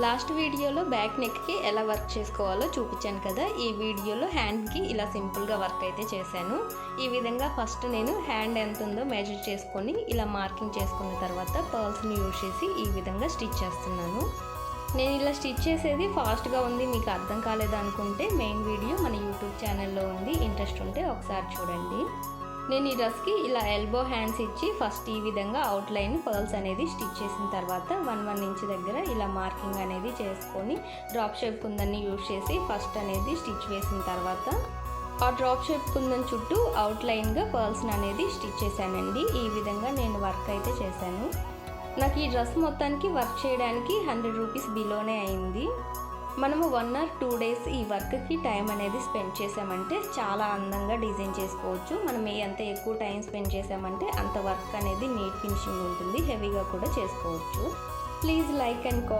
Last వీడియోలో back నెక్కి ఎలా వర్క్ చేసుకోవాలో చూపించాను కదా. ఈ వీడియోలో హ్యాండ్కి ఇలా సింపుల్గా వర్క్ అయితే చేశాను. ఈ విధంగా ఫస్ట్ నేను హ్యాండ్ ఎంత ఉందో మెజర్ చేసుకొని ఇలా మార్కింగ్ చేసుకున్న తర్వాత పర్ల్స్ని యూజ్ చేసి ఈ విధంగా స్టిచ్ చేస్తున్నాను. నేను ఇలా స్టిచ్ చేసేది ఫాస్ట్గా ఉంది, మీకు అర్థం కాలేదు అనుకుంటే మెయిన్ వీడియో మన యూట్యూబ్ ఛానల్లో ఉంది, ఇంట్రెస్ట్ ఉంటే ఒకసారి చూడండి. నేను ఈ డ్రెస్కి ఇలా ఎల్బో హ్యాండ్స్ ఇచ్చి ఫస్ట్ ఈ విధంగా అవుట్లైన్ పర్ల్స్ అనేది స్టిచ్ చేసిన తర్వాత 1 ఇంచ్ దగ్గర ఇలా మార్కింగ్ అనేది చేసుకొని డ్రాప్ షేప్ కుందన్ని యూజ్ చేసి ఫస్ట్ అనేది స్టిచ్ వేసిన తర్వాత ఆ డ్రాప్ షేప్ కుందన్ చుట్టూ అవుట్లైన్గా పర్ల్స్ని అనేది స్టిచ్ చేశానండి. ఈ విధంగా నేను వర్క్ అయితే చేశాను. నాకు ఈ డ్రెస్ మొత్తానికి వర్క్ చేయడానికి 100 రూపీస్ బిలోనే అయింది. మనము 1 or 2 డేస్ ఈ వర్క్కి టైం అనేది స్పెండ్ చేసామంటే చాలా అందంగా డిజైన్ చేసుకోవచ్చు. మనం ఎంత ఎక్కువ టైం స్పెండ్ చేసామంటే అంత వర్క్ అనేది నీట్ ఫినిషింగ్ ఉంటుంది, హెవీగా కూడా చేసుకోవచ్చు. Please like and comment.